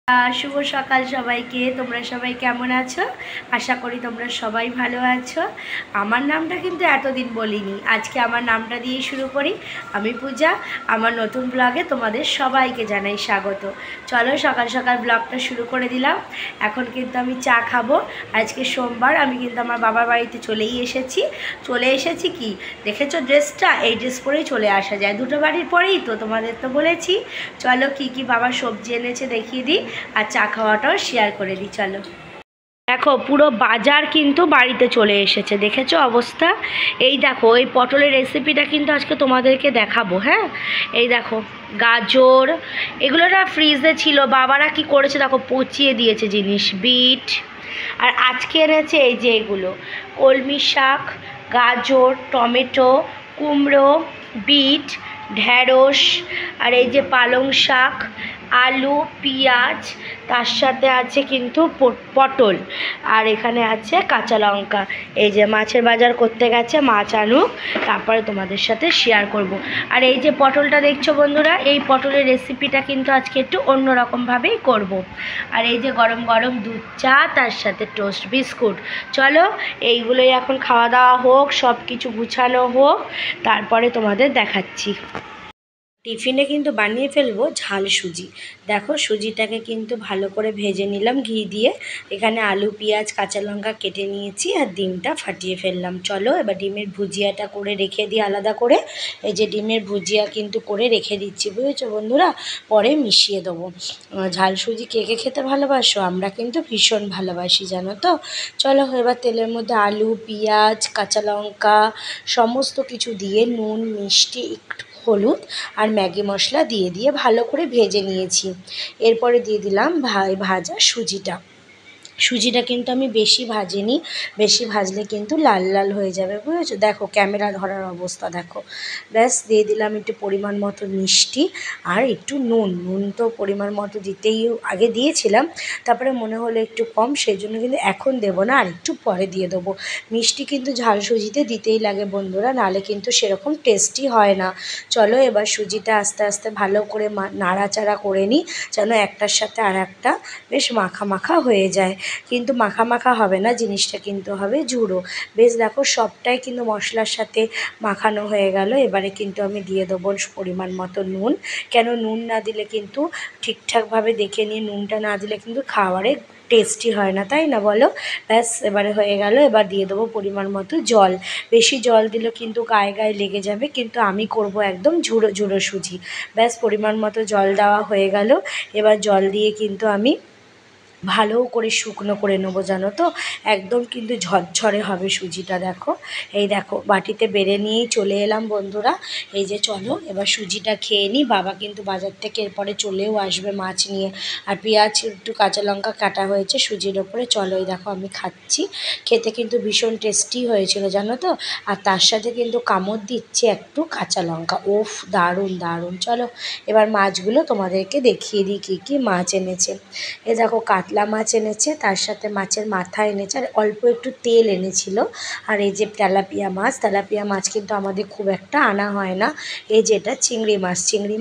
শুভ সকাল সবাইকে। তোমরা সবাই কেমন আছো? আশা করি তোমরা সবাই ভালো আছো। আমার নামটা কিন্তু এতদিন বলিনি, আজকে আমার নামটা দিয়ে শুরু করি। আমি পূজা। আমার নতুন ব্লগে তোমাদের সবাইকে জানাই স্বাগত। চলো সকাল সকাল ব্লগটা শুরু করে দিলাম। এখন কিন্তু আমি চা খাবো। আজকে সোমবার, আমি কিন্তু আমার বাবার বাড়িতে চলে এসেছি কি দেখেছো ড্রেসটা? এই ড্রেস পরেই চলে আসা যায়, দুটো বাড়ির পরেই তো, তোমাদের তো বলেছি। চলো কি বাবা সবজি এনেছে দেখিয়ে দিই, আর চা খাওয়াটাও শেয়ার করে দিই। চলো দেখো, পুরো বাজার কিন্তু বাড়িতে চলে এসেছে, দেখেছো অবস্থা? এই দেখো, এই পটলের রেসিপিটা কিন্তু আজকে তোমাদেরকে দেখাবো। হ্যাঁ, এই দেখো গাজর, এগুলো না ফ্রিজে ছিল, বাবারা কি করেছে দেখো, পচিয়ে দিয়েছে জিনিস। বিট, আর আজকে এনেছে এই যে এগুলো কলমি শাক, গাজর, টমেটো, কুমড়ো, বিট, ঢ্যাঁড়স, আর এই যে পালং শাক, আলু, পেঁয়াজ, তার সাথে আছে কিন্তু পটল, আর এখানে আছে কাঁচা লঙ্কা। এই যে মাছের বাজার করতে গেছে, মাছ আনুক, তারপরে তোমাদের সাথে শেয়ার করব। আর এই যে পটলটা দেখছো বন্ধুরা, এই পটলের রেসিপিটা কিন্তু আজকে একটু অন্যরকমভাবেই করব। আর এই যে গরম গরম দুধ চা, তার সাথে টোস্ট বিস্কুট। চলো এইগুলোই এখন খাওয়া দাওয়া হোক, সব কিছু গুছানো হোক, তারপরে তোমাদের দেখাচ্ছি। টিফিনে কিন্তু বানিয়ে ফেলবো ঝাল সুজি। দেখো সুজিটাকে কিন্তু ভালো করে ভেজে নিলাম ঘি দিয়ে। এখানে আলু, পেঁয়াজ, কাঁচা লঙ্কা কেটে নিয়েছি, আর ডিমটা ফাটিয়ে ফেললাম। চলো এবার ডিমের ভুজিয়াটা করে রেখে দিই আলাদা করে। এই যে ডিমের ভুজিয়া কিন্তু করে রেখে দিচ্ছি, বুঝেছো বন্ধুরা? পরে মিশিয়ে দেবো। ঝাল সুজি কে কে খেতে ভালোবাসো? আমরা কিন্তু ভীষণ ভালোবাসি, জানো তো। চলো এবার তেলের মধ্যে আলু, পেঁয়াজ, কাঁচা লঙ্কা সমস্ত কিছু দিয়ে নুন, মিষ্টি, একটু হলুদ আর ম্যাগি মশলা দিয়ে ভালো করে ভেজে নিয়েছি। এরপরে দিয়ে দিলাম ভাজা সুজিটা কিন্তু আমি বেশি ভাজিনি, বেশি ভাজলে কিন্তু লাল লাল হয়ে যাবে, বুঝেছো? দেখো ক্যামেরা ধরার অবস্থা দেখো। ব্যাস দিয়ে দিলাম একটু পরিমাণ মতো মিষ্টি আর একটু নুন তো পরিমাণ মতো দিতেই আগে দিয়েছিলাম, তারপরে মনে হলো একটু কম, সেই জন্য কিন্তু এখন দেবো না, আর একটু পরে দিয়ে দেবো। মিষ্টি কিন্তু ঝাল সুজিতে দিতেই লাগে বন্ধুরা, নাহলে কিন্তু সেরকম টেস্টি হয় না। চলো এবার সুজিটা আস্তে আস্তে ভালো করে নাড়াচাড়া করে নিই, যেন একটার সাথে আর একটা বেশ মাখা মাখা হয়ে যায়। কিন্তু মাখা মাখা হবে না, জিনিসটা কিন্তু হবে ঝুড়ো। বেশ দেখো সবটাই কিন্তু মশলার সাথে মাখানো হয়ে গেল। এবারে কিন্তু আমি দিয়ে দেবো পরিমাণ মতো নুন। কেন নুন না দিলে কিন্তু ঠিকঠাকভাবে দেখে নিয়ে নুনটা না দিলে কিন্তু খাবারে টেস্টি হয় না, তাই না বলো? ব্যাস এবারে হয়ে গেল। এবার দিয়ে দেবো পরিমাণ মতো জল। বেশি জল দিলে কিন্তু গায়ে গায়ে লেগে যাবে, কিন্তু আমি করব একদম ঝুড়ো ঝুড়ো সুজি। ব্যাস পরিমাণ মতো জল দেওয়া হয়ে গেল। এবার জল দিয়ে কিন্তু আমি ভালো করে শুকনো করে নেবো, জানো তো। একদম কিন্তু ঝরঝরে হবে সুজিটা। দেখো এই দেখো বাটিতে বেড়ে নিয়েই চলে এলাম বন্ধুরা। এই যে চলো এবার সুজিটা খেয়ে নিই। বাবা কিন্তু বাজার থেকে এরপরে চলেও আসবে মাছ নিয়ে, আর পেঁয়াজ একটু কাঁচা লঙ্কা কাটা হয়েছে সুজির ওপরে। চলো এই দেখো আমি খাচ্ছি, খেতে কিন্তু ভীষণ টেস্টি হয়েছিল, জানো তো। আর তার সাথে কিন্তু কামড় দিচ্ছে একটু কাঁচা লঙ্কা। ওফ, দারুণ দারুণ। চলো এবার মাছগুলো তোমাদেরকে দেখিয়ে দিই কী কী মাছ এনেছে। এ দেখো কাতলা মাছ এনেছে, তার সাথে মাছের মাথা এনেছে, আর অল্প একটু তেল এনেছিল। আর এই যে তেলাপিয়া মাছ কিন্তু আমাদের খুব একটা আনা হয় না। এই যে এটা চিংড়ি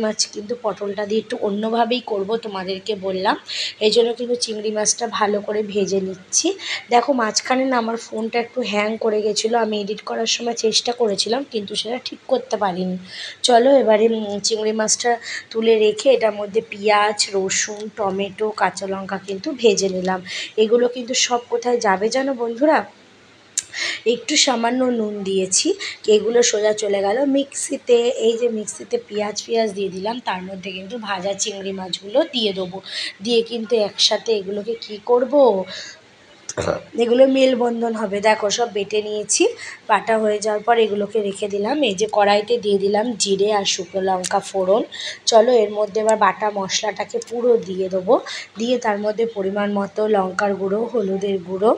মাছ কিন্তু পটলটা দিয়ে একটু অন্যভাবেই করব, তোমাদেরকে বললাম। এই জন্য কিন্তু চিংড়ি মাছটা ভালো করে ভেজে নিচ্ছি। দেখো মাঝখানে না আমার ফোনটা একটু হ্যাং করে গেছিলো, আমি এডিট করার সময় চেষ্টা করেছিলাম কিন্তু সেটা ঠিক করতে পারিনি। চলো এবারে চিংড়ি মাছটা তুলে রেখে এটার মধ্যে পেঁয়াজ, রসুন, টমেটো, কাঁচা লঙ্কা কিন্তু ভেজে নিলাম। এগুলো কিন্তু সব কোথায় যাবে জানো বন্ধুরা? একটু সামান্য নুন দিয়েছি, এগুলো সোজা চলে গেল মিক্সিতে। এই যে মিক্সিতে পেঁয়াজ দিয়ে দিলাম, তার মধ্যে কিন্তু ভাজা চিংড়ি মাছগুলো দিয়ে দেবো। দিয়ে কিন্তু একসাথে এগুলোকে কি করব, এগুলো মেলবন্ধন হবে। দেখো সব বেটে নিয়েছি, বাটা হয়ে যাওয়ার পর এগুলোকে রেখে দিলাম। এই যে কড়াইতে দিয়ে দিলাম জিরে আর শুকনো লঙ্কা ফোড়ন। চলো এর মধ্যে এবার বাটা মশলাটাকে পুরো দিয়ে দেবো। দিয়ে তার মধ্যে পরিমাণ মতো লঙ্কার গুঁড়ো, হলুদের গুঁড়ো,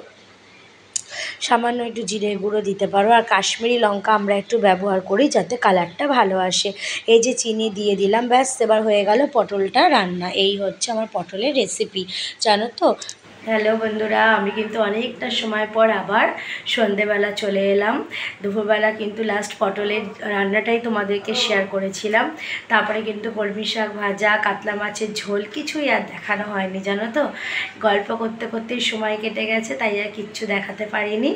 সামান্য একটু জিরের গুঁড়ো দিতে পারো, আর কাশ্মীরি লঙ্কা আমরা একটু ব্যবহার করি যাতে কালারটা ভালো আসে। এই যে চিনি দিয়ে দিলাম। ব্যাস এবার হয়ে গেল পটলটা রান্না। এই হচ্ছে আমার পটলের রেসিপি, জানো তো। হ্যালো বন্ধুরা, আমি কিন্তু অনেকটা সময় পর আবার সন্ধেবেলা চলে এলাম। দুপুরবেলা কিন্তু লাস্ট পটলের রান্নাটাই তোমাদেরকে শেয়ার করেছিলাম। তারপরে কিন্তু কলমি শাক ভাজা, কাতলা মাছের ঝোল কিছুই আর দেখানো হয়নি, জানো তো। গল্প করতে করতেই সময় কেটে গেছে, তাই আর কিচ্ছু দেখাতে পারিনি।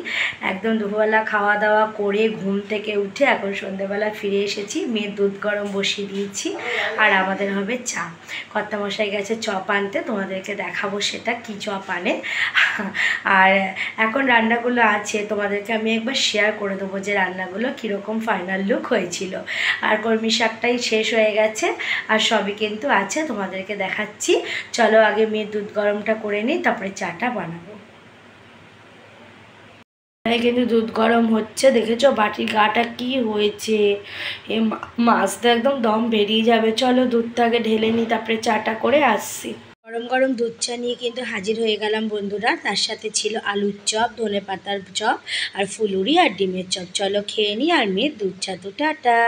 একদম দুপুরবেলা খাওয়া দাওয়া করে ঘুম থেকে উঠে এখন সন্ধেবেলা ফিরে এসেছি। মেয়ের দুধ গরম বসিয়ে দিয়েছি, আর আমাদের হবে চা। কর্তামশাই গেছে চপ আনতে, তোমাদেরকে দেখাবো সেটা কী চপ আনে। আর এখন রান্নাগুলো আছে, তোমাদেরকে আমি একবার শেয়ার করে দেবো যে রান্নাগুলো কীরকম ফাইনাল লুক হয়েছিল। আর কলমি শাকটাই শেষ হয়ে গেছে, আর সবই কিন্তু আছে, তোমাদেরকে দেখাচ্ছি। চলো আগে মেয়ের দুধ গরমটা করে নিই, তারপরে চাটা বানাবো। কিন্তু দুধ গরম হচ্ছে, দেখেছো বাটির গাটা কি হয়েছে, এ মাছটা একদম দম বেরিয়ে যাবে। চলো দুধটা আগে ঢেলে নিই, তারপরে চাটা করে আসছি। গরম গরম দুধ চা নিয়ে কিন্তু হাজির হয়ে গেলাম বন্ধুরা। তার সাথে ছিল আলুর চপ, ধনেপাতার চপ, আর ফুলুরি আর ডিমের চপ। চলো খেয়ে নিই, আর মেয়ের দুধ চা। তো টাটা।